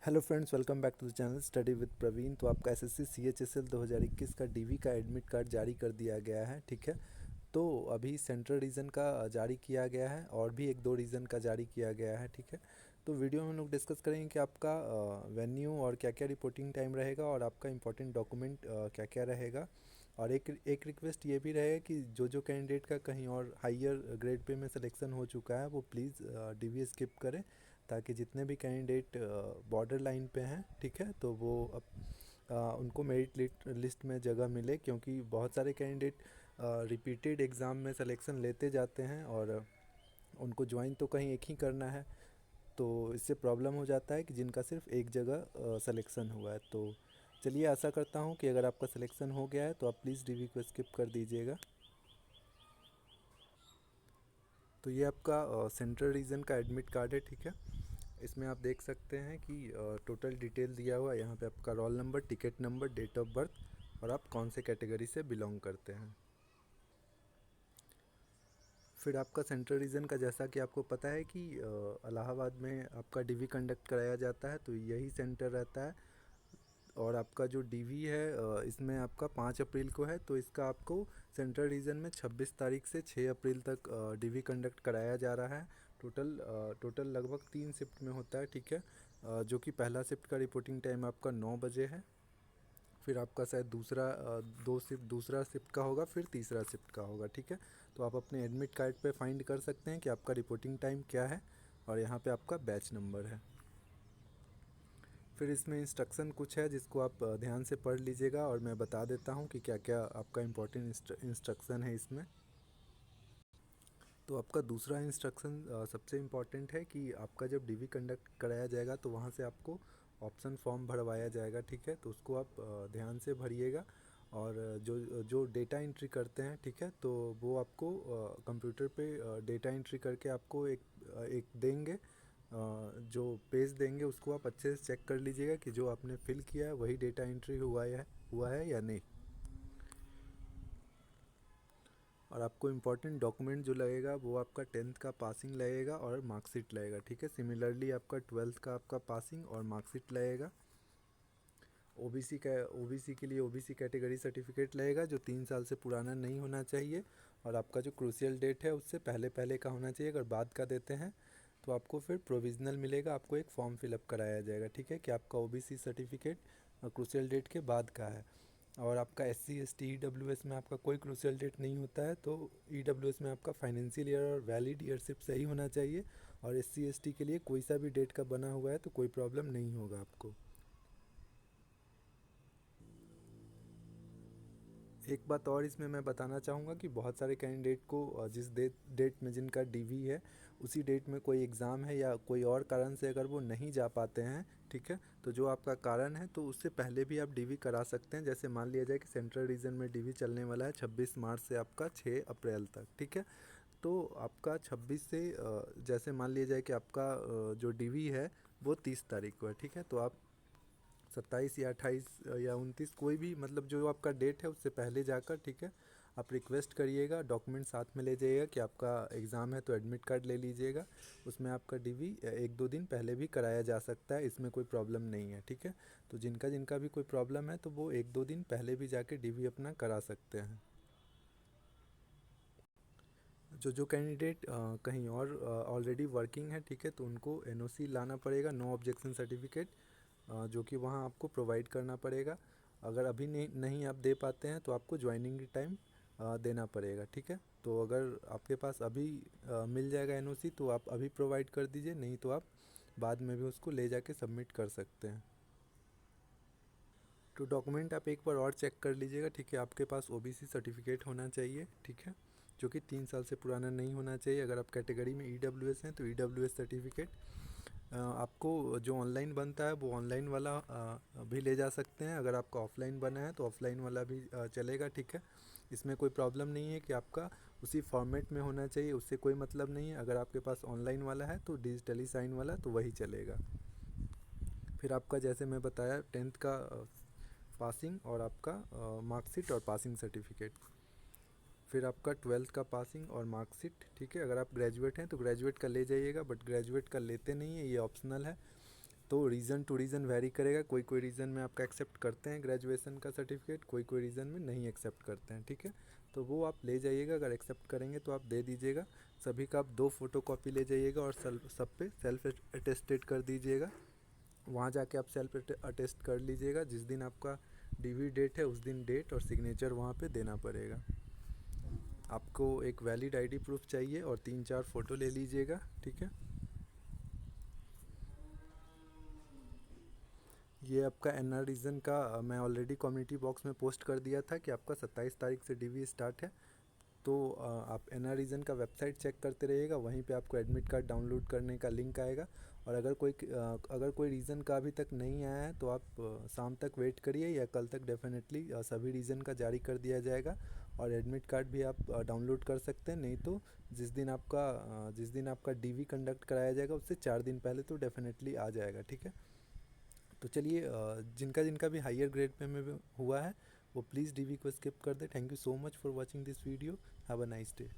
Hello friends, welcome back to the channel study with Praveen. तो आपका SSC CHSL 2021 का DV का एडमिट कार्ड जारी कर दिया गया है। ठीक है, तो अभी सेंट्रल रीजन का जारी किया गया है और भी एक दो रीजन का जारी किया गया है। ठीक है, तो वीडियो में हम लोग डिस्कस करेंगे कि आपका वेन्यू और क्या क्या रिपोर्टिंग टाइम रहेगा और आपका इंपॉर्टेंट डॉक्यूमेंट क्या क्या रहेगा। और एक रिक्वेस्ट ये भी रहेगा कि जो कैंडिडेट का कहीं और हायर ग्रेड पे में सिलेक्शन हो चुका है वो प्लीज़ डीवी स्किप करें, ताकि जितने भी कैंडिडेट बॉर्डर लाइन पे हैं, ठीक है, तो वो उनको मेरिट लिस्ट में जगह मिले, क्योंकि बहुत सारे कैंडिडेट रिपीटेड एग्ज़ाम में सिलेक्शन लेते जाते हैं और उनको ज्वाइन तो कहीं एक ही करना है, तो इससे प्रॉब्लम हो जाता है कि जिनका सिर्फ एक जगह सिलेक्शन हुआ है। तो चलिए, आशा करता हूँ कि अगर आपका सिलेक्शन हो गया है तो आप प्लीज़ डीवी को स्किप कर दीजिएगा। तो ये आपका सेंट्रल रीजन का एडमिट कार्ड है। ठीक है, इसमें आप देख सकते हैं कि टोटल डिटेल दिया हुआ है। यहाँ पे आपका roll number, ticket number, date of birth और आप कौन से कैटेगरी से बिलोंग करते हैं। फिर आपका सेंट्रल रीजन का, जैसा कि आपको पता है कि इलाहाबाद में आपका डीवी कंडक्ट कराया जाता है, तो यही सेंटर रहता है। और आपका जो डीवी है इसमें आपका 5 अप्रैल को है, तो इसका आपको सेंट्रल रीजन में 26 तारीख से 6 अप्रैल तक डीवी कंडक्ट कराया जा रहा है। टोटल लगभग 3 शिफ्ट में होता है। ठीक है, जो कि पहला शिफ्ट का रिपोर्टिंग टाइम आपका 9 बजे है। फिर आपका शायद दूसरा शिफ्ट का होगा, फिर तीसरा शिफ्ट का होगा। ठीक है, तो आप अपने एडमिट कार्ड पे फाइंड कर सकते हैं कि आपका रिपोर्टिंग टाइम क्या है और यहाँ पे आपका बैच नंबर है। फिर इसमें इंस्ट्रक्शन कुछ है जिसको आप ध्यान से पढ़ लीजिएगा, और मैं बता देता हूँ कि क्या क्या आपका इम्पोर्टेंट इंस्ट्रक्शन है इसमें। तो आपका दूसरा इंस्ट्रक्शन सबसे इम्पॉर्टेंट है कि आपका जब डीवी कंडक्ट कराया जाएगा तो वहाँ से आपको ऑप्शन फॉर्म भरवाया जाएगा। ठीक है, तो उसको आप ध्यान से भरिएगा। और जो जो डेटा एंट्री करते हैं, ठीक है, तो वो आपको कंप्यूटर पे डेटा एंट्री करके आपको एक देंगे, जो पेज देंगे, उसको आप अच्छे से चेक कर लीजिएगा कि जो आपने फिल किया है वही डेटा एंट्री हुआ है या नहीं। और आपको इम्पोर्टेंट डॉक्यूमेंट जो लगेगा वो आपका 10th का पासिंग लगेगा और मार्कशीट लगेगा। ठीक है, सिमिलरली आपका 12th का आपका पासिंग और मार्कशीट लगेगा। ओबीसी के लिए ओबीसी कैटेगरी सर्टिफिकेट लगेगा, जो 3 साल से पुराना नहीं होना चाहिए। और आपका जो क्रूशियल डेट है उससे पहले पहले का होना चाहिए। अगर बाद का देते हैं तो आपको फिर प्रोविज़नल मिलेगा, आपको एक फॉर्म फिलअप कराया जाएगा। ठीक है, कि आपका ओबीसी सर्टिफिकेट क्रूशियल डेट के बाद का है। और आपका एससी एसटी ईडब्ल्यूएस में आपका कोई क्रूशियल डेट नहीं होता है, तो ईडब्ल्यूएस में आपका फाइनेंशियल ईयर और वैलिड ईयरशिप सही होना चाहिए। और एससी एसटी के लिए कोई सा भी डेट का बना हुआ है तो कोई प्रॉब्लम नहीं होगा आपको। एक बात और इसमें मैं बताना चाहूँगा कि बहुत सारे कैंडिडेट को जिस डेट में जिनका डीवी है उसी डेट में कोई एग्ज़ाम है या कोई और कारण से अगर वो नहीं जा पाते हैं, ठीक है, तो जो आपका कारण है तो उससे पहले भी आप डीवी करा सकते हैं। जैसे मान लिया जाए कि सेंट्रल रीजन में डीवी चलने वाला है 26 मार्च से आपका 6 अप्रैल तक। ठीक है, तो आपका 26 से जैसे मान लिया जाए कि आपका जो डीवी है वो 30 तारीख को है। ठीक है, तो आप 27 या 28 या 29, कोई भी, मतलब जो आपका डेट है उससे पहले जाकर, ठीक है, आप रिक्वेस्ट करिएगा। डॉक्यूमेंट साथ में ले जाइएगा कि आपका एग्ज़ाम है तो एडमिट कार्ड ले लीजिएगा। उसमें आपका डीवी 1-2 दिन पहले भी कराया जा सकता है, इसमें कोई प्रॉब्लम नहीं है। ठीक है, तो जिनका जिनका भी कोई प्रॉब्लम है तो वो 1-2 दिन पहले भी जाके डीवी अपना करा सकते हैं। जो कैंडिडेट कहीं और ऑलरेडी वर्किंग है, ठीक है, तो उनको एनओसी लाना पड़ेगा, नो ऑब्जेक्शन सर्टिफिकेट, जो कि वहाँ आपको प्रोवाइड करना पड़ेगा। अगर अभी नहीं आप दे पाते हैं तो आपको ज्वाइनिंग टाइम देना पड़ेगा। ठीक है, तो अगर आपके पास अभी मिल जाएगा एनओसी तो आप अभी प्रोवाइड कर दीजिए, नहीं तो आप बाद में भी उसको ले जाके सबमिट कर सकते हैं। तो डॉक्यूमेंट आप एक बार और चेक कर लीजिएगा। ठीक है, आपके पास ओबीसी सर्टिफिकेट होना चाहिए, ठीक है, जो कि 3 साल से पुराना नहीं होना चाहिए। अगर आप कैटेगरी में ईडब्ल्यूएस हैं तो ईडब्ल्यूएस सर्टिफिकेट आपको जो ऑनलाइन बनता है वो ऑनलाइन वाला भी ले जा सकते हैं। अगर आपका ऑफलाइन बना है तो ऑफलाइन वाला भी चलेगा। ठीक है, इसमें कोई प्रॉब्लम नहीं है कि आपका उसी फॉर्मेट में होना चाहिए, उससे कोई मतलब नहीं है। अगर आपके पास ऑनलाइन वाला है तो डिजिटली साइन वाला तो वही चलेगा। फिर आपका, जैसे मैं बताया, 10th का पासिंग और आपका मार्कशीट और पासिंग सर्टिफिकेट। फिर आपका 12th का पासिंग और मार्कशीट। ठीक है, अगर आप ग्रेजुएट हैं तो ग्रेजुएट का ले जाइएगा, बट ग्रेजुएट का लेते नहीं है, ये ऑप्शनल है। तो रीज़न टू रीज़न वेरी करेगा, कोई कोई रीज़न में आपका एक्सेप्ट करते हैं ग्रेजुएशन का सर्टिफिकेट, कोई कोई रीज़न में नहीं एक्सेप्ट करते हैं, ठीक है। तो वो आप ले जाइएगा, अगर एक्सेप्ट करेंगे तो आप दे दीजिएगा। सभी का आप 2 फोटोकॉपी ले जाइएगा और सब पे सेल्फ अटेस्टेड कर दीजिएगा। वहाँ जाके आप सेल्फ अटेस्ट कर लीजिएगा। जिस दिन आपका डीवी डेट है उस दिन डेट और सिग्नेचर वहाँ पे देना पड़ेगा। आपको एक वैलिड आईडी प्रूफ चाहिए और 3-4 फ़ोटो ले लीजिएगा, ठीक है। ये आपका एनआर रीज़न का मैं ऑलरेडी कम्युनिटी बॉक्स में पोस्ट कर दिया था कि आपका 27 तारीख से डीवी स्टार्ट है। तो आप एनआर रीज़न का वेबसाइट चेक करते रहिएगा, वहीं पे आपको एडमिट कार्ड डाउनलोड करने का लिंक आएगा। और अगर कोई रीज़न का अभी तक नहीं आया है तो आप शाम तक वेट करिए, या कल तक डेफिनेटली सभी रीज़न का जारी कर दिया जाएगा। और एडमिट कार्ड भी आप डाउनलोड कर सकते हैं, नहीं तो जिस दिन आपका डीवी कंडक्ट कराया जाएगा उससे 4 दिन पहले तो डेफिनेटली आ जाएगा, ठीक है। तो चलिए, जिनका जिनका भी हायर ग्रेड पे में हुआ है वो प्लीज़ डीवी को स्किप कर दे। Thank you so much for watching this video. Have a nice day.